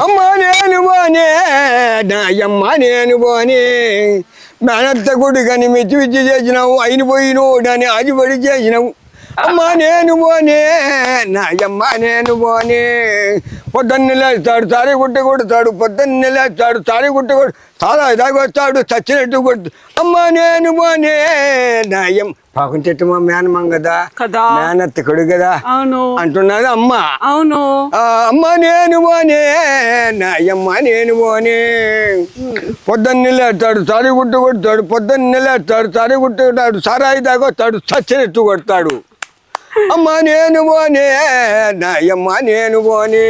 అమ్మ నేను పోనే నాయమ్మ నేను పోనే మేనత్త కొడుకని మెచ్చి విచ్చి చేసినావు అయిన పోయినోడని ఆజిపడి చేసినావు అమ్మ నేను పోనే నాయమ్మ నేను పోనే పొద్దున్న లేస్తాడు తారీ గుట్ట కొడతాడు పొద్దున్న లేస్తాడు తారీ గుట్ట కొడు చాలా ఇదాగొస్తాడు చచ్చినట్టు కొడు అమ్మ నేను పోనే నాయమ్మ పాకం చెట్టు మా మేనమ్మ కదా మేనత్త కొడుకు కదా అంటున్నది అమ్మ. అవును అమ్మ నేను పోనే నాయమ్మ నేను పోనే పొద్దున్న లేస్తాడు తారీ గుట్ట కొడతాడు పొద్దున్న లేస్తాడు తారీ గుట్ట కొడతాడు సారాయి దాగొస్తాడు చచ్చినట్టు కొడతాడు అమ్మ నేను పోనే నాయమ్మ నేను పోనే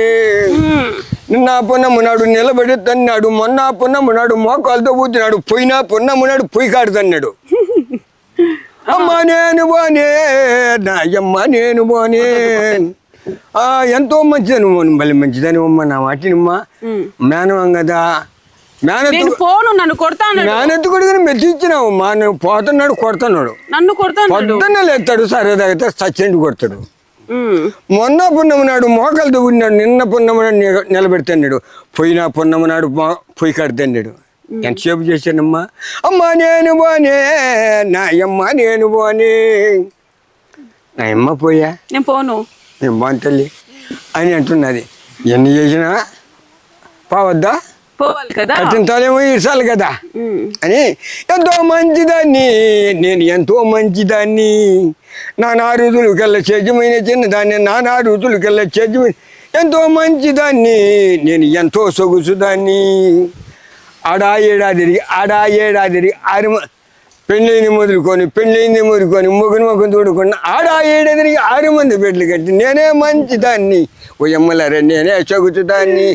నిన్న పున్నమున్నాడు నిలబడి తన్నాడు మొన్న పున్నమున్నాడు మోకాలతో కూర్చున్నాడు పోయినా పున్నమున్నాడు పొయ్యి కాడు తన్నాడు అమ్మ నేను పోనే నాయమ్మ నేను పోనే ఎంతో మంచిదని మళ్ళీ మంచిదని అమ్మ నా మాటినమ్మా మేనవం కదా మేనెత్తు కొడుకుని మెచ్చించినావు మా నువ్వు పోతున్నాడు కొడుతున్నాడు పొద్దున్న లేస్తాడు సరే తాగితే సచ్చెండు కొడతాడు మొన్న పున్నమునాడు మోకాలు దువ్వున్నాడు నిన్న పున్నమునాడు నిలబెడతాడు పోయినా పున్నమునాడు పొయ్యి కడతాడు ఎంతసేపు చేశానమ్మా అమ్మ నేను పోనే నాయమ్మ నేను పోనే నాయమ్మ పోయా నేను పోను నేను బాను తల్లి అని అంటున్నది ఎన్ని చేసినా పోవద్దా కట్టింతాలేమో ఇర్చాలి కదా అని ఎంతో మంచిదాన్ని నేను ఎంతో మంచిదాన్ని నానా ఋతులకెళ్ళ సేద్యమైన చిన్నదాన్ని నానా ఋతులకెళ్ళ సేద్యమైన ఎంతో మంచిదాన్ని నేను ఎంతో సొగుసుదాన్ని ఆడా ఏడాదిరి పెళ్ళైంది మొదలుకొని మొగుని తోడుకొని ఆడా ఏడాదిరికి 6 మంది బిడ్డలు కట్టి నేనే మంచిదాన్ని ఓ ఎమ్మలారా నేనే సొగుసుదాన్ని